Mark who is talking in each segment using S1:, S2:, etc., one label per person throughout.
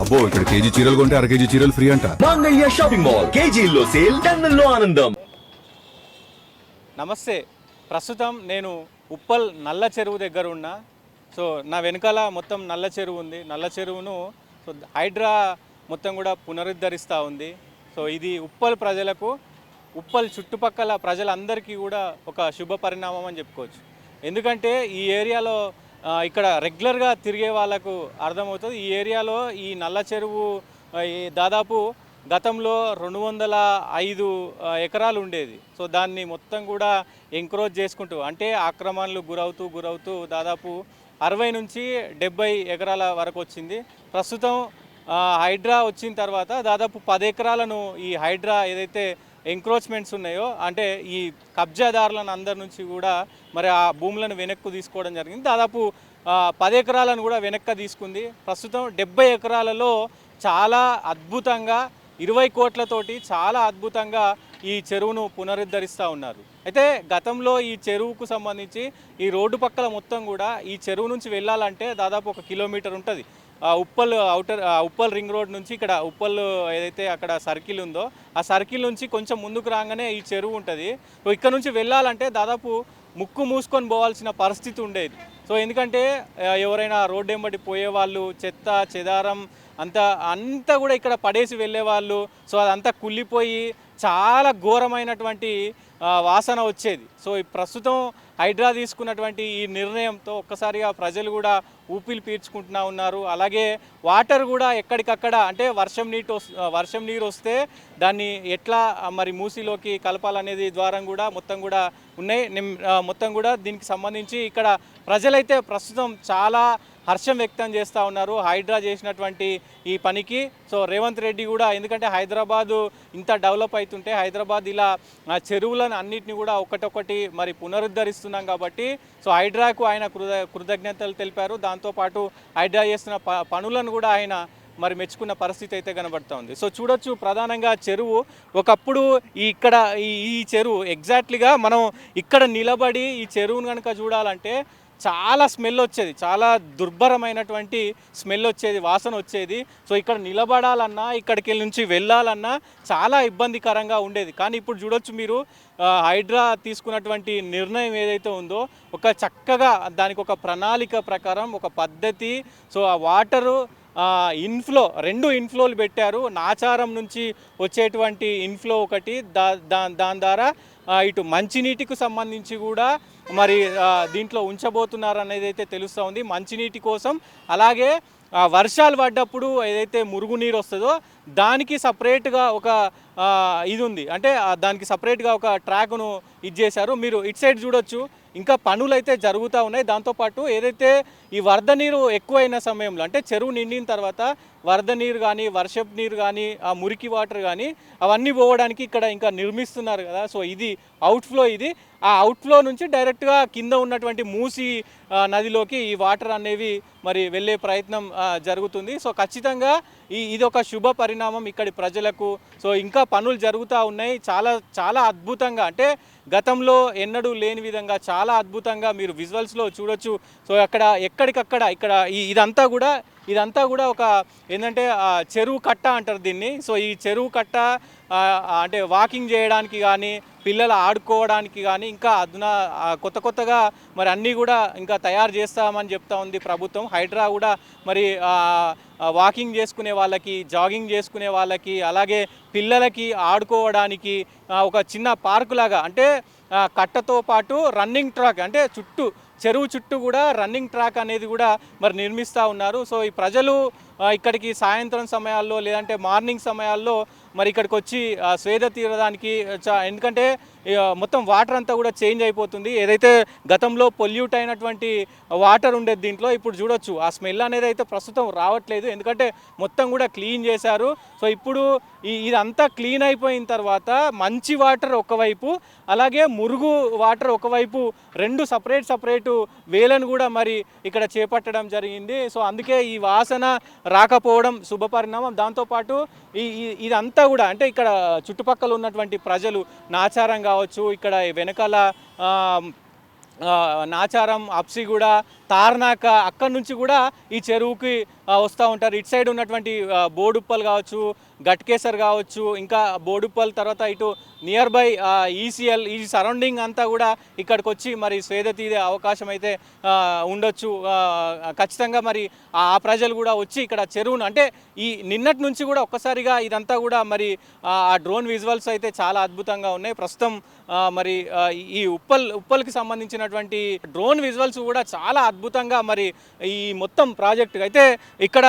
S1: అబ్బో ఇక్కడ కేజీ చీరలు కొంటే అర కేజీ చీరలు ఫ్రీ అంట.
S2: మంగళ్య షాపింగ్ మాల్, కేజీల్లో సేల్, టన్నుల్లో ఆనందం.
S3: నమస్తే. ప్రస్తుతం నేను ఉప్పల్ నల్ల చెరువు దగ్గర ఉన్నా. సో నా వెనకాల మొత్తం నల్ల చెరువు ఉంది. నల్ల చెరువును సో హైడ్రా మొత్తం కూడా పునరుద్ధరిస్తూ ఉంది. సో ఇది ఉప్పల్ ప్రజలకు, ఉప్పల్ చుట్టుపక్కల ప్రజలందరికీ కూడా ఒక శుభ పరిణామం అని చెప్పుకోవచ్చు. ఎందుకంటే ఈ ఏరియాలో ఇక్కడ రెగ్యులర్గా తిరిగే వాళ్ళకు అర్థమవుతుంది. ఈ ఏరియాలో ఈ నల్ల చెరువు దాదాపు గతంలో 205 ఎకరాలు ఉండేది. సో దాన్ని మొత్తం కూడా ఎంక్రోచ్ చేసుకుంటూ, అంటే ఆక్రమణలు గురవుతూ దాదాపు 60 నుంచి 70 ఎకరాల వరకు వచ్చింది. ప్రస్తుతం హైడ్రా వచ్చిన తర్వాత దాదాపు 10 ఎకరాలను ఈ హైడ్రా ఏదైతే ఎంక్రోచ్మెంట్స్ ఉన్నాయో, అంటే ఈ కబ్జాదారులను అందరి నుంచి కూడా మరి ఆ భూములను వెనక్కు తీసుకోవడం జరిగింది. దాదాపు 10 ఎకరాలను కూడా వెనక్కి తీసుకుంది. ప్రస్తుతం 70 ఎకరాలలో చాలా అద్భుతంగా 20 కోట్లతోటి చాలా అద్భుతంగా ఈ చెరువును పునరుద్ధరిస్తూ ఉన్నారు. అయితే గతంలో ఈ చెరువుకు సంబంధించి ఈ రోడ్డు పక్కల మొత్తం కూడా ఈ చెరువు నుంచి వెళ్ళాలంటే దాదాపు 1 కిలోమీటర్ ఉంటుంది. ఉప్పల్ రింగ్ రోడ్ నుంచి ఇక్కడ ఉప్పల్ ఏదైతే అక్కడ సర్కిల్ ఉందో ఆ సర్కిల్ నుంచి కొంచెం ముందుకు రాగానే ఈ చెరువు ఉంటుంది. సో ఇక్కడ నుంచి వెళ్ళాలంటే దాదాపు ముక్కు మూసుకొని పోవాల్సిన పరిస్థితి ఉండేది. సో ఎందుకంటే ఎవరైనా రోడ్డు వెంబడి పోయేవాళ్ళు చెత్త చెదారం అంతా కూడా ఇక్కడ పడేసి వెళ్ళేవాళ్ళు. సో అదంతా కుళ్ళిపోయి చాలా ఘోరమైనటువంటి వాసన వచ్చేది. సో ప్రస్తుతం హైడ్రా తీసుకున్నటువంటి ఈ నిర్ణయంతో ఒక్కసారిగా ప్రజలు కూడా ఊపిరి పీల్చుకుంటున్నా ఉన్నారు. అలాగే వాటర్ కూడా ఎక్కడికక్కడ, అంటే వర్షం నీరు వస్తే దాన్ని ఎట్లా మరి మూసిలోకి కలపాలనేది ద్వారం కూడా మొత్తం కూడా ఉన్నాయి. మొత్తం కూడా దీనికి సంబంధించి ఇక్కడ ప్రజలైతే ప్రస్తుతం చాలా హర్షం వ్యక్తం చేస్తూ ఉన్నారు హైడ్రా చేసినటువంటి ఈ పనికి. సో రేవంత్ రెడ్డి కూడా, ఎందుకంటే హైదరాబాదు ఇంత డెవలప్ అవుతుంటే హైదరాబాద్ ఇలా చెరువులను అన్నిటిని కూడా ఒకటొకటి మరి పునరుద్ధరిస్తున్నాం కాబట్టి సో హైడ్రాకు ఆయన కృతజ్ఞతలు తెలిపారు. దాంతోపాటు హైడ్రా చేస్తున్న పనులను కూడా ఆయన మరి మెచ్చుకున్న పరిస్థితి అయితే కనబడుతూ ఉంది. సో చూడొచ్చు, ప్రధానంగా చెరువు ఒకప్పుడు ఈ చెరువు ఎగ్జాక్ట్లీగా మనం ఇక్కడ నిలబడి ఈ చెరువును కనుక చూడాలంటే చాలా స్మెల్ వచ్చేది, చాలా దుర్భరమైనటువంటి స్మెల్ వచ్చేది, వాసన వచ్చేది. సో ఇక్కడ నిలబడాలన్నా ఇక్కడికి నుంచి వెళ్ళాలన్నా చాలా ఇబ్బందికరంగా ఉండేది. కానీ ఇప్పుడు చూడొచ్చు మీరు, హైడ్రా తీసుకున్నటువంటి నిర్ణయం ఏదైతే ఉందో ఒక చక్కగా దానికి ఒక ప్రణాళిక ప్రకారం ఒక పద్ధతి. సో ఆ వాటరు రెండు ఇన్ఫ్లోలు పెట్టారు. నాచారం నుంచి వచ్చేటువంటి ఇన్ఫ్లో ఒకటి, దాని ద్వారా ఇటు మంచినీటికి సంబంధించి కూడా మరి దీంట్లో ఉంచబోతున్నారు అనేది అయితే తెలుస్తూ ఉంది. మంచినీటి కోసం, అలాగే వర్షాలు పడ్డప్పుడు ఏదైతే మురుగునీరు వస్తుందో దానికి సపరేట్గా ఒక ఇది ఉంది, అంటే దానికి సపరేట్గా ఒక ట్రాక్ను చేశారు. మీరు ఇటు సైడ్ చూడొచ్చు, ఇంకా పనులు అయితే జరుగుతూ ఉన్నాయి. దాంతోపాటు ఏదైతే ఈ వరద నీరు ఎక్కువైన సమయంలో, అంటే చెరువు నిండిన తర్వాత వరద నీరు కానీ వర్షపు నీరు కానీ ఆ మురికి వాటర్ కానీ అవన్నీ పోవడానికి ఇక్కడ ఇంకా నిర్మిస్తున్నారు కదా. సో ఇది అవుట్ఫ్లో, ఇది ఆ అవుట్ఫ్లో నుంచి డైరెక్ట్గా కింద ఉన్నటువంటి మూసి నదిలోకి ఈ వాటర్ అనేవి మరి వెళ్ళే ప్రయత్నం జరుగుతుంది. సో ఖచ్చితంగా ఇది ఒక శుభ పరిణామం ఇక్కడి ప్రజలకు. సో ఇంకా పనులు జరుగుతూ ఉన్నాయి చాలా చాలా అద్భుతంగా, అంటే గతంలో ఎన్నడూ లేని విధంగా చాలా అద్భుతంగా మీరు విజువల్స్లో చూడొచ్చు. సో అక్కడ ఎక్కడికక్కడ ఇక్కడ ఇదంతా కూడా ఒక ఏంటంటే చెరువు కట్ట అంటారు దీన్ని. సో ఈ చెరువు కట్ట అంటే వాకింగ్ చేయడానికి కానీ పిల్లలు ఆడుకోవడానికి కానీ ఇంకా కొత్తగా మరి అన్నీ కూడా ఇంకా తయారు చేస్తామని చెప్తా ఉంది ప్రభుత్వం. హైడ్రా కూడా మరి వాకింగ్ చేసుకునే వాళ్ళకి, జాగింగ్ చేసుకునే వాళ్ళకి, అలాగే పిల్లలకి ఆడుకోవడానికి ఒక చిన్న పార్కు లాగా, అంటే కట్టతో పాటు రన్నింగ్ ట్రాక్, అంటే చెరువు చుట్టూ కూడా రన్నింగ్ ట్రాక్ అనేది కూడా మరి నిర్మిస్తూ ఉన్నారు. సో ఈ ప్రజలు ఇక్కడికి సాయంత్రం సమయాల్లో లేదంటే మార్నింగ్ సమయాల్లో మరి ఇక్కడికి వచ్చి స్వేద తీరడానికి, ఎందుకంటే మొత్తం వాటర్ అంతా కూడా చేంజ్ అయిపోతుంది. ఏదైతే గతంలో పొల్యూట్ అయినటువంటి వాటర్ ఉండేది దీంట్లో, ఇప్పుడు చూడొచ్చు ఆ స్మెల్ అనేది అయితే ప్రస్తుతం రావట్లేదు, ఎందుకంటే మొత్తం కూడా క్లీన్ చేశారు. సో ఇప్పుడు ఇదంతా క్లీన్ అయిపోయిన తర్వాత మంచి వాటర్ ఒకవైపు, అలాగే మురుగు వాటర్ ఒకవైపు, రెండు సపరేటు వేలను కూడా మరి ఇక్కడ చేపట్టడం జరిగింది. సో అందుకే ఈ వాసన రాకపోవడం శుభపరిణామం. దాంతోపాటు ఇదంతా కూడా, అంటే ఇక్కడ చుట్టుపక్కల ఉన్నటువంటి ప్రజలు నాచారం కావచ్చు, ఇక్కడ వెనకాల నాచారం, అప్సిగూడ, తార్నాక, అక్కడి నుంచి కూడా ఈ చెరువుకి వస్తూ ఉంటారు. ఇటు సైడ్ ఉన్నటువంటి బోడుప్పల్ కావచ్చు, గట్కేసర్ కావచ్చు, ఇంకా బోడుప్పల్ తర్వాత ఇటు నియర్ బై ఈసీఎల్ ఈ సరౌండింగ్ అంతా కూడా ఇక్కడికి వచ్చి మరి స్వేద తీరే అవకాశం అయితే ఉండొచ్చు. ఖచ్చితంగా మరి ఆ ప్రజలు కూడా వచ్చి ఇక్కడ చెరువును అంటే ఈ నిన్నటి నుంచి కూడా ఒక్కసారిగా ఇదంతా కూడా మరి ఆ డ్రోన్ విజువల్స్ అయితే చాలా అద్భుతంగా ఉన్నాయి. ప్రస్తుతం మరి ఈ ఉప్పల్కి సంబంధించినటువంటి డ్రోన్ విజువల్స్ కూడా చాలా అద్భుతంగా మరి ఈ మొత్తం ప్రాజెక్టు అయితే ఇక్కడ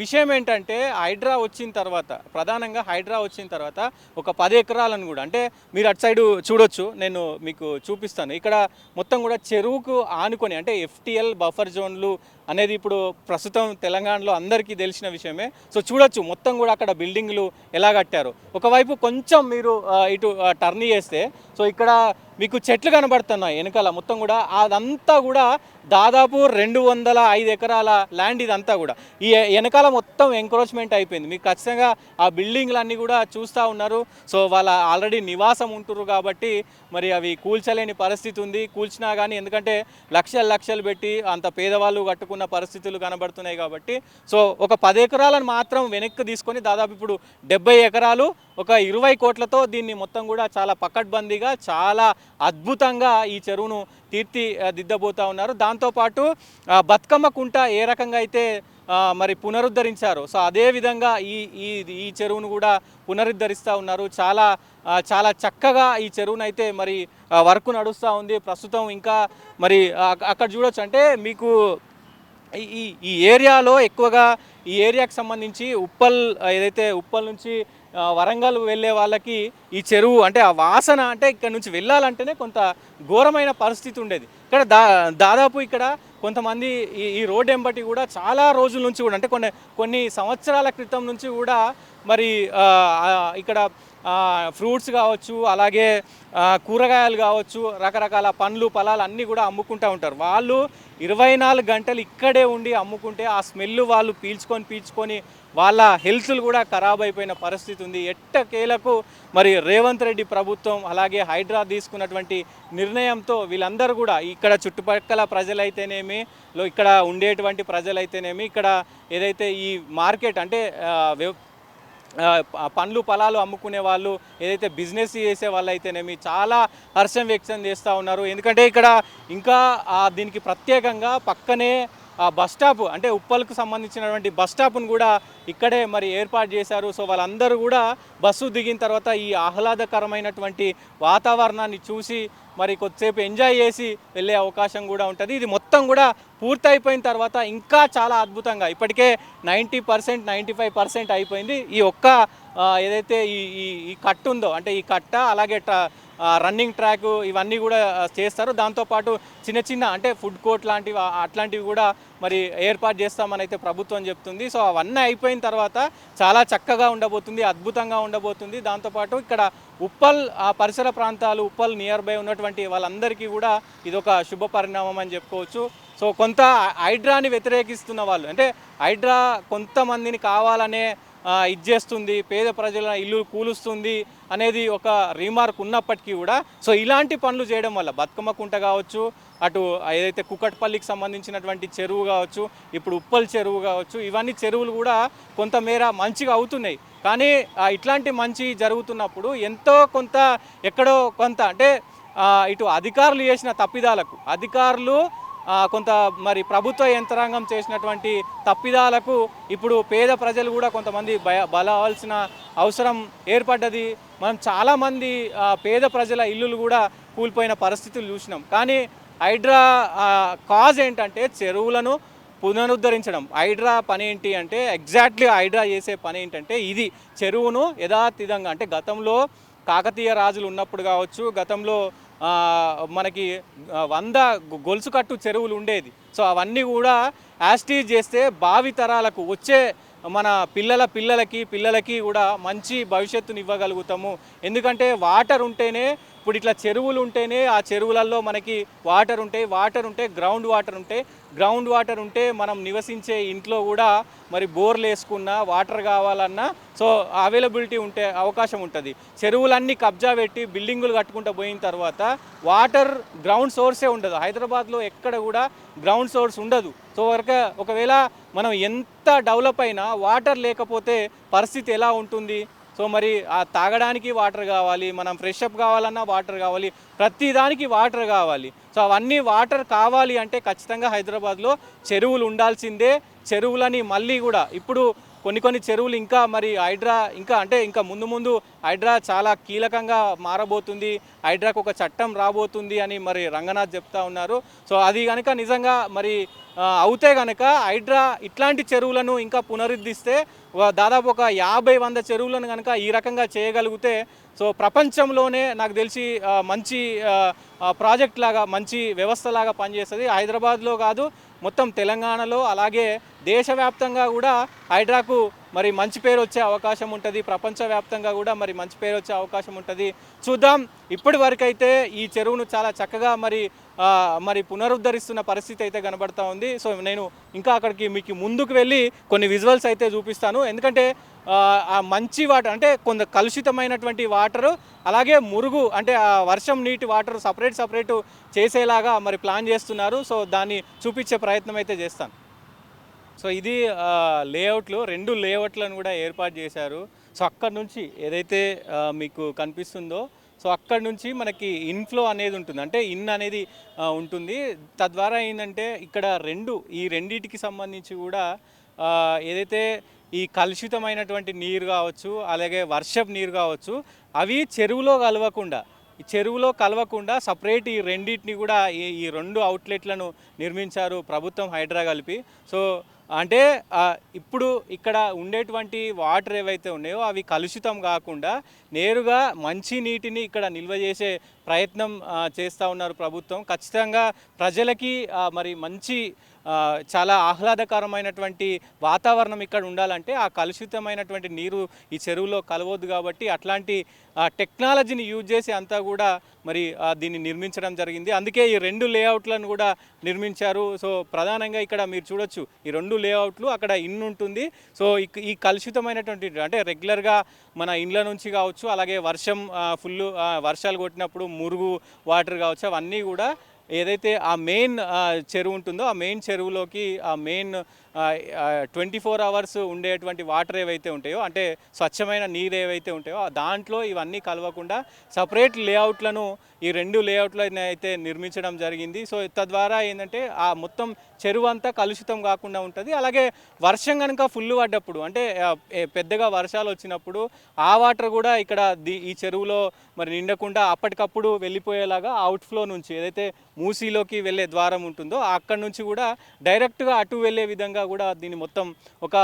S3: విషయం ఏంటంటే హైడ్రా వచ్చిన తర్వాత ప్రధానంగా హైడ్రా వచ్చిన తర్వాత ఒక 10 ఎకరాలను కూడా అంటే మీరు అటు సైడ్ చూడొచ్చు, నేను మీకు చూపిస్తాను. ఇక్కడ మొత్తం కూడా చెరువుకు ఆనుకొని అంటే FTL బఫర్ జోన్లు అనేది ఇప్పుడు ప్రస్తుతం తెలంగాణలో అందరికీ తెలిసిన విషయమే. సో చూడొచ్చు మొత్తం కూడా అక్కడ బిల్డింగ్లు ఎలా కట్టారు. ఒకవైపు కొంచెం మీరు ఇటు టర్న్ చేస్తే సో ఇక్కడ మీకు చెట్లు కనబడుతున్నాయి వెనకాల మొత్తం కూడా. అదంతా కూడా దాదాపు 205 ఎకరాల ల్యాండ్ ఇదంతా కూడా. ఈ వెనకాల మొత్తం ఎంక్రోచ్మెంట్ అయిపోయింది. మీకు ఖచ్చితంగా ఆ బిల్డింగ్లన్నీ కూడా చూస్తూ ఉన్నారు. సో వాళ్ళ ఆల్రెడీ నివాసం ఉంటున్నారు కాబట్టి మరి అవి కూల్చలేని పరిస్థితి ఉంది. కూల్చినా కానీ ఎందుకంటే లక్షలు పెట్టి అంత పేదవాళ్ళు కట్టుకున్న పరిస్థితులు కనబడుతున్నాయి కాబట్టి సో ఒక 10 ఎకరాలను మాత్రం వెనక్కి తీసుకొని దాదాపు ఇప్పుడు 70 ఎకరాలు ఒక 20 కోట్లతో దీన్ని మొత్తం కూడా చాలా పకడ్బందీగా చాలా అద్భుతంగా ఈ చెరువును తీర్చిదిద్దబోతూ ఉన్నారు. దాంతోపాటు బతుకమ్మ కుంట ఏ రకంగా అయితే మరి పునరుద్ధరించారు సో అదేవిధంగా ఈ చెరువును కూడా పునరుద్ధరిస్తూ ఉన్నారు. చాలా చక్కగా ఈ చెరువును అయితే మరి వర్క్ నడుస్తూ ఉంది ప్రస్తుతం. ఇంకా మరి అక్కడ చూడొచ్చు అంటే మీకు ఈ ఏరియాలో ఎక్కువగా ఈ ఏరియాకి సంబంధించి ఉప్పల్ ఏదైతే ఉప్పల్ నుంచి వరంగల్ వెళ్ళే వాళ్ళకి ఈ చెరువు అంటే ఆ వాసన అంటే ఇక్కడ నుంచి వెళ్ళాలంటేనే కొంత ఘోరమైన పరిస్థితి ఉండేది. ఇక్కడ దాదాపు ఇక్కడ కొంతమంది ఈ రోడ్ ఎంబటి కూడా చాలా రోజుల నుంచి కూడా అంటే కొన్ని సంవత్సరాల క్రితం నుంచి కూడా మరి ఇక్కడ ఫ్రూట్స్ కావచ్చు, అలాగే కూరగాయలు కావచ్చు, రకరకాల పండ్లు ఫలాలు అన్నీ కూడా అమ్ముకుంటూ ఉంటారు. వాళ్ళు 24 గంటలు ఇక్కడే ఉండి అమ్ముకుంటే ఆ స్మెల్ వాళ్ళు పీల్చుకొని వాళ్ళ హెల్త్లు కూడా ఖరాబ్ అయిపోయిన పరిస్థితి ఉంది. ఎట్టకేలకు మరి రేవంత్ రెడ్డి ప్రభుత్వం అలాగే హైడ్రా తీసుకున్నటువంటి నిర్ణయంతో వీళ్ళందరూ కూడా ఇక్కడ చుట్టుపక్కల ప్రజలైతేనేమి, ఇక్కడ ఉండేటువంటి ప్రజలైతేనేమి, ఇక్కడ ఏదైతే ఈ మార్కెట్ అంటే పండ్లు ఫలాలు అమ్ముకునే వాళ్ళు ఏదైతే బిజినెస్ చేసే వాళ్ళు అయితేనేమి చాలా హర్షం వ్యక్తం చేస్తూ ఉన్నారు. ఎందుకంటే ఇక్కడ ఇంకా దీనికి ప్రత్యేకంగా పక్కనే బస్ స్టాప్ అంటే ఉప్పల్కు సంబంధించినటువంటి బస్ స్టాప్ను కూడా ఇక్కడే మరి ఏర్పాటు చేశారు. సో వాళ్ళందరూ కూడా బస్సు దిగిన తర్వాత ఈ ఆహ్లాదకరమైనటువంటి వాతావరణాన్ని చూసి మరి కొద్దిసేపు ఎంజాయ్ చేసి వెళ్ళే అవకాశం కూడా ఉంటుంది. ఇది మొత్తం కూడా పూర్తయిపోయిన తర్వాత ఇంకా చాలా అద్భుతంగా ఇప్పటికే 90% 95% అయిపోయింది. ఈ ఒక్క ఏదైతే ఈ కట్ట ఉందో అంటే ఈ కట్ట అలాగే రన్నింగ్ ట్రాక్ ఇవన్నీ కూడా చేస్తారు. దాంతోపాటు చిన్న అంటే ఫుడ్ కోర్ట్ లాంటివి అట్లాంటివి కూడా మరి ఏర్పాటు చేస్తామని అయితే ప్రభుత్వం చెప్తుంది. సో అవన్నీ అయిపోయిన తర్వాత చాలా చక్కగా ఉండబోతుంది, అద్భుతంగా ఉండబోతుంది. దాంతోపాటు ఇక్కడ ఉప్పల్ పరిసర ప్రాంతాలు ఉప్పల్ నియర్ బై ఉన్నటువంటి వాళ్ళందరికీ కూడా ఇదొక శుభ పరిణామం అని చెప్పుకోవచ్చు. సో కొంత హైడ్రాని వ్యతిరేకిస్తున్న వాళ్ళు అంటే హైడ్రా కొంతమందిని కావాలనే ఇది చేస్తుంది, పేద ప్రజల ఇల్లు కూలుస్తుంది అనేది ఒక రీమార్క్ ఉన్నప్పటికీ కూడా సో ఇలాంటి పనులు చేయడం వల్ల బతుకమ్మ కుంట కావచ్చు, అటు ఏదైతే కుకట్పల్లికి సంబంధించినటువంటి చెరువు కావచ్చు, ఇప్పుడు ఉప్పల్ చెరువు కావచ్చు, ఇవన్నీ చెరువులు కూడా కొంతమేర మంచిగా అవుతున్నాయి. కానీ ఇట్లాంటి మంచి జరుగుతున్నప్పుడు ఎంతో కొంత ఎక్కడో కొంత అంటే ఇటు అధికారులు చేసిన తప్పిదాలకు అధికారులు కొంత మరి ప్రభుత్వ యంత్రాంగం చేసినటువంటి తప్పిదాలకు ఇప్పుడు పేద ప్రజలు కూడా కొంతమంది బలవాల్సిన అవసరం ఏర్పడ్డది. మనం చాలామంది పేద ప్రజల ఇల్లులు కూడా కూలిపోయిన పరిస్థితులు చూసినాం. కానీ హైడ్రా కాజ్ ఏంటంటే చెరువులను పునరుద్ధరించడం. హైడ్రా పని ఏంటి అంటే ఎగ్జాక్ట్లీ హైడ్రా చేసే పని ఏంటంటే ఇది చెరువును యథాతథంగా అంటే గతంలో కాకతీయ రాజులు ఉన్నప్పుడు కావచ్చు, గతంలో మనకి 100 గొలుసు కట్టు చెరువులు ఉండేది. సో అవన్నీ కూడా యాస్టీజ్ చేస్తే భావి తరాలకు వచ్చే మన పిల్లలకి కూడా మంచి భవిష్యత్తుని ఇవ్వగలుగుతాము. ఎందుకంటే వాటర్ ఉంటేనే ఇప్పుడు ఇట్లా చెరువులు ఉంటేనే ఆ చెరువులలో మనకి వాటర్ ఉంటాయి, వాటర్ ఉంటే గ్రౌండ్ వాటర్ ఉంటాయి, గ్రౌండ్ వాటర్ ఉంటే మనం నివసించే ఇంట్లో కూడా మరి బోర్లు వేసుకున్నా వాటర్ కావాలన్నా సో అవైలబిలిటీ ఉంటే అవకాశం ఉంటుంది. చెరువులన్నీ కబ్జా పెట్టి బిల్డింగులు కట్టుకుంటూ పోయిన తర్వాత వాటర్ గ్రౌండ్ సోర్సే ఉండదు. హైదరాబాద్లో ఎక్కడ కూడా గ్రౌండ్ సోర్స్ ఉండదు. సో ఒకవేళ మనం ఎంత డెవలప్ అయినా వాటర్ లేకపోతే పరిస్థితి ఎలా ఉంటుంది? సో మరి ఆ తాగడానికి వాటర్ కావాలి, మనం ఫ్రెష్ అప్ కావాలన్నా వాటర్ కావాలి, ప్రతి దానికి వాటర్ కావాలి. సో అవన్నీ వాటర్ కావాలి అంటే ఖచ్చితంగా హైదరాబాద్లో చెరువులు ఉండాల్సిందే. చెరువులని మళ్ళీ కూడా ఇప్పుడు కొన్ని చెరువులు ఇంకా మరి హైడ్రా ఇంకా ముందు ముందు హైడ్రా చాలా కీలకంగా మారబోతుంది, హైడ్రాకు ఒక చట్టం రాబోతుంది అని మరి రంగనాథ్ చెప్తా ఉన్నారు. సో అది కనుక నిజంగా మరి అవుతే కనుక హైడ్రా ఇట్లాంటి చెరువులను ఇంకా పునరుద్ధరిస్తే దాదాపు ఒక 50-100 చెరువులను కనుక ఈ రకంగా చేయగలిగితే సో ప్రపంచంలోనే నాకు తెలిసి మంచి ప్రాజెక్ట్ లాగా మంచి వ్యవస్థలాగా పనిచేస్తుంది. హైదరాబాద్లో కాదు మొత్తం తెలంగాణలో అలాగే దేశవ్యాప్తంగా కూడా హైడ్రాకు మరి మంచి పేరు వచ్చే అవకాశం ఉంటుంది, ప్రపంచవ్యాప్తంగా కూడా మరి మంచి పేరు వచ్చే అవకాశం ఉంటుంది. చూద్దాం. ఇప్పటి వరకైతే ఈ చెరువును చాలా చక్కగా మరి పునరుద్ధరిస్తున్న పరిస్థితి అయితే కనబడతా ఉంది. సో నేను ఇంకా అక్కడికి మీకు ముందుకు వెళ్ళి కొన్ని విజువల్స్ అయితే చూపిస్తాను. ఎందుకంటే ఆ మంచి వాటర్ అంటే కొంత కలుషితమైనటువంటి వాటరు అలాగే మురుగు అంటే ఆ వర్షం నీటి వాటర్ సపరేట్ చేసేలాగా మరి ప్లాన్ చేస్తున్నారు. సో దాన్ని చూపించే ప్రయత్నం అయితే చేస్తాను. సో ఇది లేఅవుట్లు 2 లేఅవుట్లను కూడా ఏర్పాటు చేశారు. సో అక్కడి నుంచి ఏదైతే మీకు కనిపిస్తుందో సో అక్కడి నుంచి మనకి ఇన్ఫ్లో అనేది ఉంటుంది, అంటే అనేది ఉంటుంది. తద్వారా ఏంటంటే ఇక్కడ ఈ రెండిటికి సంబంధించి కూడా ఏదైతే ఈ కలుషితమైనటువంటి నీరు కావచ్చు అలాగే వర్షపు నీరు కావచ్చు అవి చెరువులో కలవకుండా సపరేట్ ఈ రెండింటిని కూడా ఈ 2 అవుట్లెట్లను నిర్మించారు ప్రభుత్వం హైడ్రా కలిపి. సో అంటే ఇప్పుడు ఇక్కడ ఉండేటువంటి వాటర్ ఏవైతే ఉన్నాయో అవి కలుషితం కాకుండా నేరుగా మంచి నీటిని ఇక్కడ నిల్వ చేసే ప్రయత్నం చేస్తూ ఉన్నారు ప్రభుత్వం. ఖచ్చితంగా ప్రజలకి మరి మంచి చాలా ఆహ్లాదకరమైనటువంటి వాతావరణం ఇక్కడ ఉండాలంటే ఆ కలుషితమైనటువంటి నీరు ఈ చెరువులో కలవద్దు. కాబట్టి అట్లాంటి టెక్నాలజీని యూజ్ చేసి అంతా కూడా మరి దీన్ని నిర్మించడం జరిగింది. అందుకే ఈ 2 లేఅవుట్లను కూడా నిర్మించారు. సో ప్రధానంగా ఇక్కడ మీరు చూడొచ్చు ఈ 2 లేఅవుట్లు అక్కడ ఉంటుంది. సో ఈ కలుషితమైనటువంటి అంటే రెగ్యులర్గా మన ఇండ్ల నుంచి కావచ్చు అలాగే వర్షాలు కొట్టినప్పుడు మురుగు వాటర్ కావచ్చు అవన్నీ కూడా ఏదైతే ఆ మెయిన్ చెరువు ఉంటుందో ఆ మెయిన్ చెరువులోకి ఆ మెయిన్ 24 అవర్స్ ఉండేటువంటి వాటర్ ఏవైతే ఉంటాయో అంటే స్వచ్ఛమైన నీరు ఏవైతే ఉంటాయో దాంట్లో ఇవన్నీ కలవకుండా సపరేట్ లేఅవుట్లను ఈ 2 లేఅవుట్లను అయితే నిర్మించడం జరిగింది. సో తద్వారా ఏంటంటే ఆ మొత్తం చెరువు అంతా కలుషితం కాకుండా ఉంటుంది. అలాగే వర్షం కనుక ఫుల్ పడ్డప్పుడు అంటే పెద్దగా వర్షాలు వచ్చినప్పుడు ఆ వాటర్ కూడా ఇక్కడ ఈ చెరువులో మరి నిండకుండా అప్పటికప్పుడు వెళ్ళిపోయేలాగా అవుట్ఫ్లో నుంచి ఏదైతే మూసీలోకి వెళ్ళే ద్వారం ఉంటుందో అక్కడి నుంచి కూడా డైరెక్ట్గా అటు వెళ్ళే విధంగా కూడా దీన్ని మొత్తం ఒక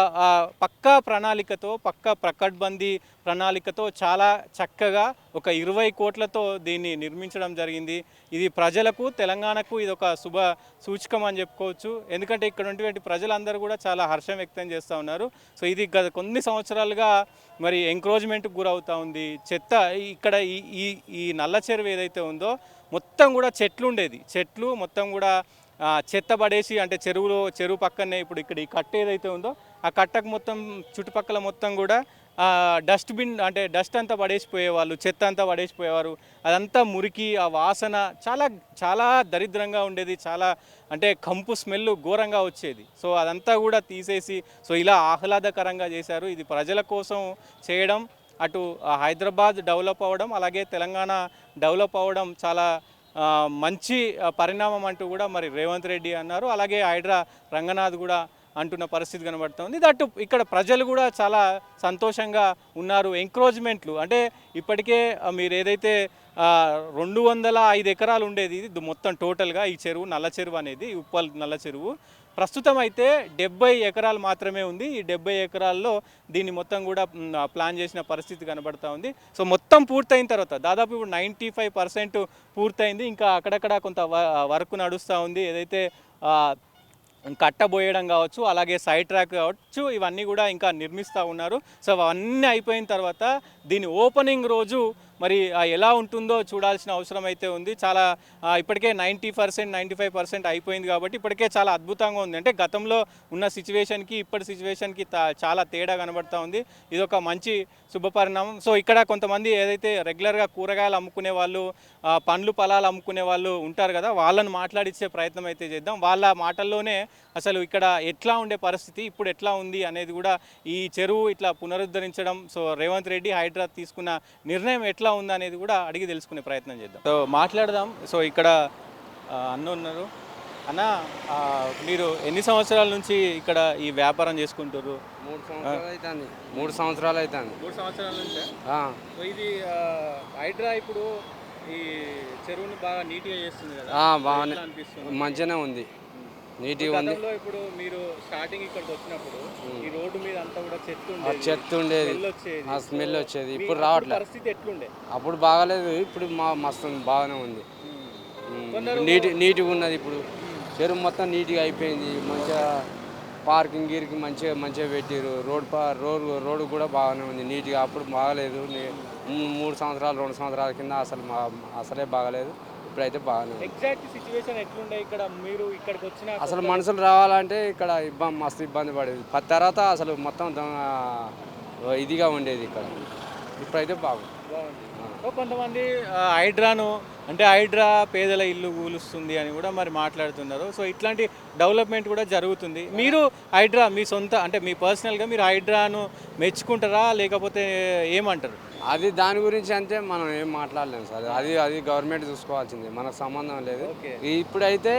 S3: పక్కా ప్రకడ్బందీ ప్రణాళికతో చాలా చక్కగా ఒక 20 కోట్లతో దీన్ని నిర్మించడం జరిగింది. ఇది ప్రజలకు తెలంగాణకు ఇది ఒక శుభ సూచకం అని చెప్పుకోవచ్చు. ఎందుకంటే ఇక్కడ ఉన్నటువంటి ప్రజలందరూ కూడా చాలా హర్షం వ్యక్తం చేస్తూ ఉన్నారు. సో ఇది గత కొన్ని సంవత్సరాలుగా మరి ఎంక్రోచ్మెంట్కి గురవుతూ ఉంది. చెత్త ఇక్కడ ఈ నల్ల చెరువు ఏదైతే ఉందో మొత్తం కూడా చెట్లు మొత్తం కూడా చెత్త పడేసి అంటే చెరువు పక్కనే ఇప్పుడు ఇక్కడ ఈ కట్ట ఏదైతే ఉందో ఆ కట్టకు మొత్తం చుట్టుపక్కల మొత్తం కూడా డస్ట్బిన్ అంటే డస్ట్ అంతా పడేసిపోయేవాళ్ళు, చెత్త అంతా పడేసిపోయేవారు. అదంతా మురికి ఆ వాసన చాలా చాలా దరిద్రంగా ఉండేది, చాలా అంటే కంపు స్మెల్ ఘోరంగా వచ్చేది. సో అదంతా కూడా తీసేసి సో ఇలా ఆహ్లాదకరంగా చేశారు. ఇది ప్రజల కోసం చేయడం, అటు హైదరాబాద్ డెవలప్ అవ్వడం అలాగే తెలంగాణ డెవలప్ అవ్వడం చాలా మంచి పరిణామం అంటూ కూడా మరి రేవంత్ రెడ్డి అన్నారు. అలాగే హైడ్రా రంగనాథ్ కూడా అంటున్న పరిస్థితి కనబడుతుంది. దట్టు ఇక్కడ ప్రజలు కూడా చాలా సంతోషంగా ఉన్నారు. ఎంక్రోచ్మెంట్లు అంటే ఇప్పటికే మీరు ఏదైతే 205 ఎకరాలు ఉండేది ఇది మొత్తం టోటల్గా ఈ చెరువు నల్ల చెరువు అనేది ఉప్పల్ నల్ల చెరువు ప్రస్తుతం అయితే 70 ఎకరాలు మాత్రమే ఉంది. ఈ 70 ఎకరాల్లో దీన్ని మొత్తం కూడా ప్లాన్ చేసిన పరిస్థితి కనబడతా ఉంది. సో మొత్తం పూర్తయిన తర్వాత దాదాపు ఇప్పుడు 95% పూర్తయింది. ఇంకా అక్కడక్కడ కొంత వర్క్ నడుస్తూ ఉంది. ఏదైతే కట్టబోయడం కావచ్చు అలాగే సైడ్ ట్రాక్ కావచ్చు ఇవన్నీ కూడా ఇంకా నిర్మిస్తూ ఉన్నారు. సో అవన్నీ అయిపోయిన తర్వాత దీని ఓపెనింగ్ రోజు మరి ఎలా ఉంటుందో చూడాల్సిన అవసరం అయితే ఉంది. చాలా ఇప్పటికే 90% 95% అయిపోయింది కాబట్టి ఇప్పటికే చాలా అద్భుతంగా ఉంది. అంటే గతంలో ఉన్న సిచ్యువేషన్కి ఇప్పటి సిచ్యువేషన్కి చాలా తేడా కనబడుతూ ఉంది. ఇది ఒక మంచి శుభపరిణామం. సో ఇక్కడ కొంతమంది ఏదైతే రెగ్యులర్గా కూరగాయలు అమ్ముకునే వాళ్ళు, పండ్లు పొలాలు అమ్ముకునే వాళ్ళు ఉంటారు కదా, వాళ్ళని మాట్లాడించే ప్రయత్నం అయితే చేద్దాం. వాళ్ళ మాటల్లోనే అసలు ఇక్కడ ఎట్లా ఉండే పరిస్థితి, ఇప్పుడు ఎట్లా ఉంది అనేది కూడా, ఈ చెరువు ఇట్లా పునరుద్ధరించడం, సో రేవంత్ రెడ్డి హైడ్రా తీసుకున్న నిర్ణయం ఎట్లా ఉంది అనేది కూడా అడిగి తెలుసుకునే ప్రయత్నం చేద్దాం. సో మాట్లాడదాం. సో ఇక్కడ అన్న ఉన్నారు. అన్న, మీరు ఎన్ని సంవత్సరాల నుంచి ఇక్కడ ఈ వ్యాపారం చేసుకుంటారు?
S4: 3 సంవత్సరాలు అవుతుంది. 3 సంవత్సరాలు అవుతుంది.
S3: 3 సంవత్సరాల నుంచి. సో ఇది హైడ్రా ఇప్పుడు ఈ చెరువుని బాగా నీట్గా చేస్తుంది కదా,
S4: బాగానే
S3: ఎట్లా అనిపిస్తుంది?
S4: మంచిగానే ఉంది, నీట్గా ఉంది.
S3: గతంలో ఇప్పుడు మీరు స్టార్టింగ్ ఇక్కడికి వచ్చినప్పుడు ఈ రోడ్డు మీద అంతా కూడా చెత్త
S4: ఆ చెత్త ఉండేది, ఆ స్మెల్ వచ్చేది. ఇప్పుడు రావట్లేదు.
S3: పరిస్థితి ఎట్లుండే?
S4: అప్పుడు బాగాలేదు, ఇప్పుడు మస్తు బాగానే ఉంది. నీట్గా ఉన్నది. ఇప్పుడు చెరువు మొత్తం నీట్గా అయిపోయింది. మంచిగా పార్కింగ్ గీరికి మంచిగా పెట్టారు. రోడ్డు కూడా బాగానే ఉంది, నీట్గా. అప్పుడు బాగాలేదు. 3 సంవత్సరాలు 2 సంవత్సరాల కింద అసలే బాగాలేదు. ఇప్పుడైతే బాగానే ఉంది.
S3: ఎగ్జాక్ట్ సిచ్యువేషన్ ఎట్లుండే ఇక్కడ మీరు ఇక్కడికి వచ్చిన?
S4: అసలు మనుషులు రావాలంటే ఇక్కడ మస్తు ఇబ్బంది పడేది. తర్వాత అసలు మొత్తం ఇదిగా ఉండేది ఇక్కడ. ఇప్పుడైతే బాగుంది.
S3: కొంతమంది హైడ్రాను అంటే హైడ్రా పేదల ఇల్లు కూలుస్తుంది అని కూడా మరి మాట్లాడుతున్నారు. సో ఇట్లాంటి డెవలప్మెంట్ కూడా జరుగుతుంది. మీరు హైడ్రా మీ సొంత అంటే మీ పర్సనల్గా మీరు హైడ్రాను మెచ్చుకుంటారా, లేకపోతే ఏమంటారు?
S4: అది దాని గురించి అంటే మనం ఏం మాట్లాడలేము సార్. అది గవర్నమెంట్ చూసుకోవాల్సిందే, మనకు సంబంధం లేదు. ఇప్పుడైతే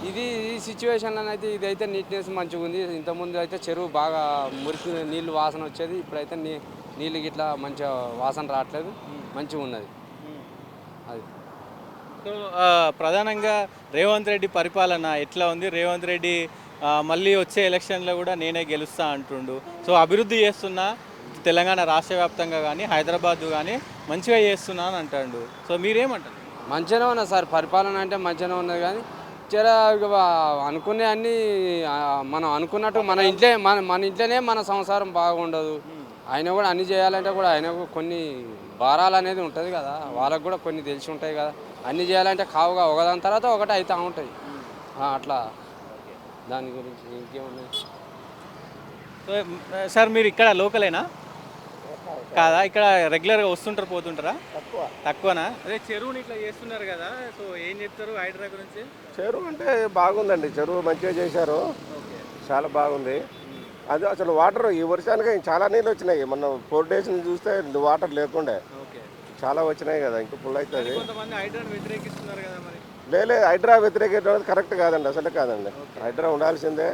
S4: ఈ సిచ్యువేషన్లో అయితే ఇదైతే నీట్నెస్ మంచిగా ఉంది. ఇంతకుముందు అయితే చెరువు బాగా మురికి నీళ్ళు వాసన వచ్చేది. ఇప్పుడైతే నీళ్ళు గిట్లా మంచిగా వాసన రావట్లేదు, మంచిగా ఉన్నది అది.
S3: సో ప్రధానంగా రేవంత్ రెడ్డి పరిపాలన ఎట్లా ఉంది? రేవంత్ రెడ్డి మళ్ళీ వచ్చే ఎలక్షన్లో కూడా నేనే గెలుస్తా అంటుండు. సో అభివృద్ధి చేస్తున్నా, తెలంగాణ రాష్ట్ర వ్యాప్తంగా కానీ హైదరాబాద్ కానీ మంచిగా చేస్తున్నా అని అంటాడు. సో మీరేమంటారు?
S4: మంచిగానే ఉన్నది సార్, పరిపాలన అంటే మంచిగానే ఉన్నది. కానీ అనుకునే అన్నీ మనం అనుకున్నట్టు మన ఇంట్లోనే మన సంసారం బాగుండదు. ఆయన కూడా అన్ని చేయాలంటే కూడా ఆయనకు కొన్ని భారాలు అనేది ఉంటుంది కదా, వాళ్ళకు కూడా కొన్ని తెలిసి ఉంటాయి కదా. అన్నీ చేయాలంటే కావుగా ఒకదాని తర్వాత ఒకటి అవుతూ ఉంటుంది. అట్లా దాని గురించి ఇంకేమున్నాయి?
S3: సో సార్ మీరు ఇక్కడ లోకలేనా కాదా? ఇక్కడ రెగ్యులర్గా వస్తుంటారు పోతుంటారా? తక్కువనా? అదే చెరువుని ఇట్లా చేస్తున్నారు కదా, సో ఏం చెప్తారు హైడ్రా గురించి?
S5: చెరువు అంటే బాగుందండి, చెరువు మంచిగా చేశారు, చాలా బాగుంది. అది అసలు వాటర్ ఈ వర్షానికి చాలా నీళ్ళు వచ్చినాయి. మొన్న 4 days నుంచి చూస్తే వాటర్ లేకుండే చాలా వచ్చినాయి కదా, ఇంకా ఫుల్ అవుతుంది. లేదు, హైడ్రా వ్యతిరేకించడం కరెక్ట్ కాదండి, అసలు కాదండి. హైడ్రా ఉండాల్సిందే,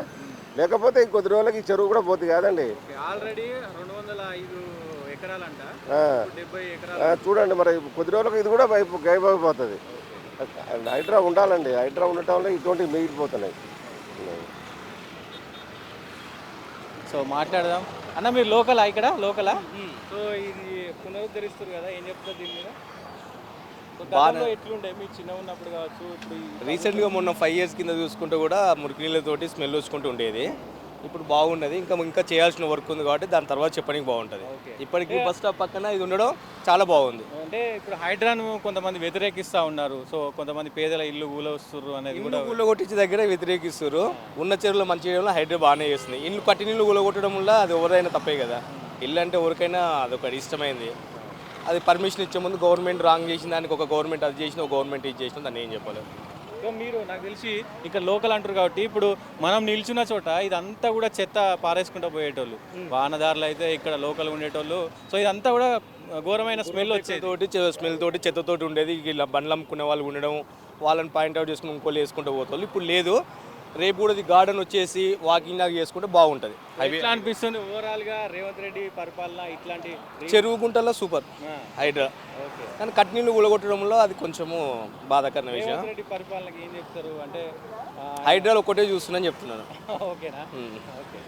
S5: లేకపోతే ఇంకొద్ది రోజులకి ఈ చెరువు కూడా పోతుంది కాదండి.
S3: ఆల్రెడీ 205 ఎకరాలంట,
S5: చూడండి మరి కొద్ది రోజులకు ఇది కూడా గైపోతుంది. హైడ్రా ఉండాలండి, హైడ్రా ఉండటం వల్ల ఇటువంటివి మిగిలిపోతున్నాయి.
S3: సో మాట్లాడదాం. అన్న మీరు లోకలా ఇక్కడ లోకలా? సో ఇది పునరుద్ధరిస్తారు కదా, ఏం చెప్తారు దీని మీద? బాగా ఎట్లుండే మీ చిన్న ఉన్నప్పుడు కావచ్చు?
S6: రీసెంట్గా మొన్న 5 years కింద చూసుకుంటే కూడా మురికి నీళ్ళతోటి స్మెల్ వచ్చుకుంటూ ఉండేది. ఇప్పుడు బాగున్నది. ఇంకా చేయాల్సిన వర్క్ ఉంది కాబట్టి దాని తర్వాత చెప్పడానికి బాగుంటుంది. ఇప్పటికీ బస్ స్టాప్ పక్కన ఇది ఉండడం చాలా బాగుంది.
S3: అంటే ఇప్పుడు హైడ్రాను కొంతమంది వ్యతిరేకిస్తూ ఉన్నారు. సో కొంతమంది పేదల ఇల్లు కూలొస్తున్నారు అనేది కూడా
S6: కూలగొట్టించే దగ్గర వ్యతిరేకిస్తారు. ఉన్న చెరువులో మంచి చేయడంలో హైడ్రా బాగానే చేస్తుంది. ఇల్లు పట్టి నీళ్ళు కూలగొట్టడం వల్ల అది ఎవరైనా తప్పే కదా. ఇల్లు అంటే ఎవరికైనా అదొక ఇష్టమైంది. అది పర్మిషన్ ఇచ్చే ముందు గవర్నమెంట్ రాంగ్ చేసిన దానికి ఒక గవర్నమెంట్ అది చేసిన, ఒక గవర్నమెంట్ ఇది చేసిన, దాన్ని ఏం చెప్పలేదు.
S3: మీరు నాకు తెలిసి ఇక్కడ లోకల్ అంటారు కాబట్టి ఇప్పుడు మనం నిల్చున్న చోట ఇదంతా కూడా చెత్త పారేసుకుంటూ పోయేటోళ్ళు, వాహనదారులు అయితే ఇక్కడ లోకల్ ఉండేటోళ్ళు. సో ఇదంతా కూడా ఘోరమైన స్మెల్
S6: స్మెల్ తోటి చెత్తతోటి ఉండేది. ఇలా బండ్లు అమ్ముకునే వాళ్ళు ఉండడం, వాళ్ళని పాయింట్అవుట్ చేసుకుని ఇంకోళ్ళు వేసుకుంటూ పోతాళ్ళు. ఇప్పుడు లేదు. రేపు కూడా గార్డెన్ వచ్చేసి వాకింగ్ లాగా చేసుకుంటే బాగుంటుంది.
S3: ఎట్లా అనిపిస్తుంది ఓవరాల్గా రేవంత్ రెడ్డి పరిపాలన? ఇట్లాంటి
S6: చెరువు గుంటల్లో సూపర్ హైడ్రా, కానీ కట్నీళ్ళు కూలగొట్టడంలో అది కొంచెము బాధాకరమైన విషయం.
S3: రేవంత్ రెడ్డి పరిపాలనకి ఏం చెప్తారు అంటే?
S6: హైడ్రాలో ఒకటే చూస్తున్నాను చెప్తున్నాను.
S3: ఓకేనా? ఓకే.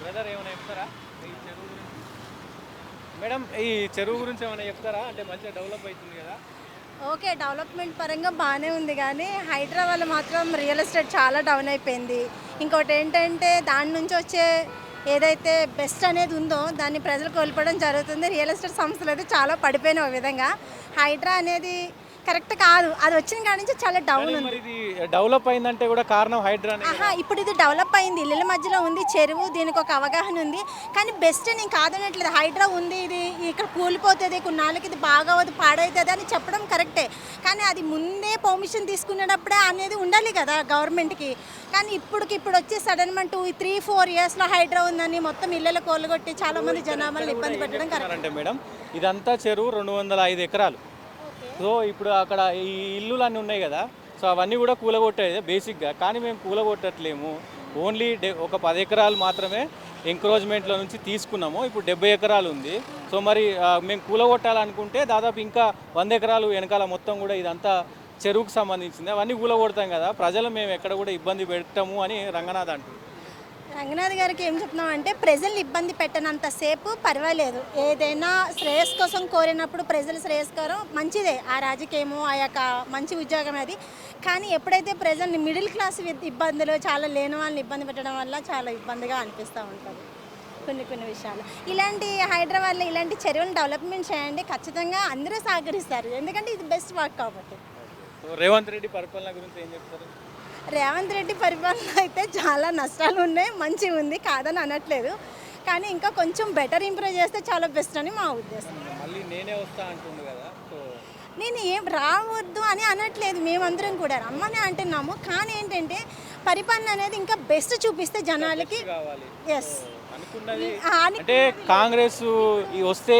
S3: బ్రదర్ ఏమైనా చెప్తారా ఈ చెరువు గురించి? మేడం ఈ చెరువు గురించి ఏమైనా చెప్తారా? అంటే మంచిగా డెవలప్ అవుతుంది కదా?
S7: ఓకే, డెవలప్మెంట్ పరంగా బాగానే ఉంది, కానీ హైడ్రా వల్ల మాత్రం రియల్ ఎస్టేట్ చాలా డౌన్ అయిపోయింది. ఇంకోటి ఏంటంటే దాని నుంచి వచ్చే ఏదైతే బెస్ట్ అనేది ఉందో దాన్ని ప్రజలు కోల్పోవడం జరుగుతుంది. రియల్ ఎస్టేట్ సంస్థలు అయితే చాలా పడిపోయిన విధంగా. హైడ్రా అనేది కరెక్ట్ కాదు, అది వచ్చిన కాడి నుంచి చాలా డౌన్ ఉంది.
S3: మరి ఇది డెవలప్ అయిందంటే కూడా కారణం హైడ్రా.
S7: ఇప్పుడు ఇది డెవలప్ అయింది, ఇళ్ళ మధ్యలో ఉంది చెరువు, దీనికి ఒక అవగాహన ఉంది. కానీ బెస్ట్ నేను కాదనట్లేదు, హైడ్రా ఉంది, ఇది ఇక్కడ కూలిపోతుంది, కొన్నాళ్ళకి ఇది బాగవదు పాడవుతుంది అని చెప్పడం కరెక్టే. కానీ అది ముందే పర్మిషన్ తీసుకునేటప్పుడే అనేది ఉండాలి కదా గవర్నమెంట్కి. కానీ ఇప్పుడు వచ్చి సడన్ 2-3-4 ఇయర్స్లో హైడ్రా ఉందని మొత్తం ఇళ్ళలో కోలుగొట్టి చాలామంది జనాభాలను ఇబ్బంది పెట్టడం కరెక్ట్
S3: అంటే మేడం ఇదంతా చెరువు 205 ఎకరాలు. సో ఇప్పుడు అక్కడ ఈ ఇల్లులు అన్నీ ఉన్నాయి కదా, సో అవన్నీ కూడా కూలగొట్టేది బేసిక్గా. కానీ మేము కూలగొట్టట్లేము, ఓన్లీ ఒక 10 ఎకరాలు మాత్రమే ఎంక్రోచ్మెంట్లో నుంచి తీసుకున్నాము. ఇప్పుడు 70 ఎకరాలు ఉంది. సో మరి మేము కూలగొట్టాలనుకుంటే దాదాపు ఇంకా 100 ఎకరాలు వెనకాల మొత్తం కూడా ఇదంతా చెరువుకు సంబంధించింది, అవన్నీ కూలగొడతాం కదా, ప్రజలు మేము ఎక్కడ కూడా ఇబ్బంది పెట్టాము అని రంగనాథ్ అంటారు.
S7: రంగనాథ్ గారికి ఏం చెప్తున్నామంటే ప్రజల్ని ఇబ్బంది పెట్టనంతసేపు పర్వాలేదు. ఏదైనా శ్రేయస్ కోసం కోరినప్పుడు ప్రజల శ్రేయస్కరం మంచిదే, ఆ రాజకీయము ఆ యొక్క మంచి ఉద్యోగం అది. కానీ ఎప్పుడైతే ప్రజల్ని మిడిల్ క్లాస్ ఇబ్బందులు చాలా లేని వాళ్ళని ఇబ్బంది పెట్టడం వల్ల చాలా ఇబ్బందిగా అనిపిస్తూ ఉంటుంది కొన్ని విషయాలు. ఇలాంటి హైదరాబాద్లో ఇలాంటి చెరువులను డెవలప్మెంట్ చేయండి, ఖచ్చితంగా అందరూ సహకరిస్తారు, ఎందుకంటే ఇది బెస్ట్ వర్క్ కాబట్టి.
S3: రేవంత్ రెడ్డి పరిపాలన గురించి ఏం చెప్తారు?
S7: రేవంత్ రెడ్డి పరిపాలన అయితే చాలా నష్టాలు ఉన్నాయి, మంచిగా ఉంది, కాదని అనట్లేదు. కానీ ఇంకా కొంచెం బెటర్ ఇంప్రూవ్ చేస్తే చాలా బెస్ట్ అని మా ఉద్దేశం.
S3: మళ్ళీ నేనే వస్తా అంటుంది కదా, సో
S7: నేను ఏం రావద్దు అని అనట్లేదు, మేమందరం కూడా రమ్మని అంటున్నాము. కానీ ఏంటంటే పరిపాలన అనేది ఇంకా బెస్ట్ చూపిస్తే జనాలకి
S3: కావాలి.
S7: ఎస్
S3: అనుకున్నది అంటే కాంగ్రెస్ వస్తే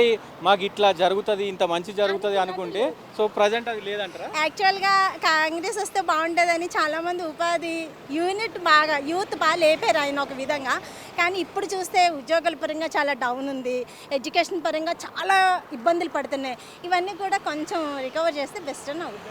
S3: మాకు ఇట్లా జరుగుతుంది, ఇంత మంచి జరుగుతుంది అనుకుంటే, సో ప్రజెంట్ అది లేదంటారా?
S7: యాక్చువల్గా కాంగ్రెస్ వస్తే బాగుంటుందని చాలామంది ఉపాధి యూత్ బాగా లేపారు ఆయన ఒక విధంగా. కానీ ఇప్పుడు చూస్తే ఉద్యోగాల పరంగా చాలా డౌన్ ఉంది, ఎడ్యుకేషన్ పరంగా చాలా ఇబ్బందులు పడుతున్నాయి. ఇవన్నీ కూడా కొంచెం రికవర్ చేస్తే బెస్ట్ అని అవుతుంది.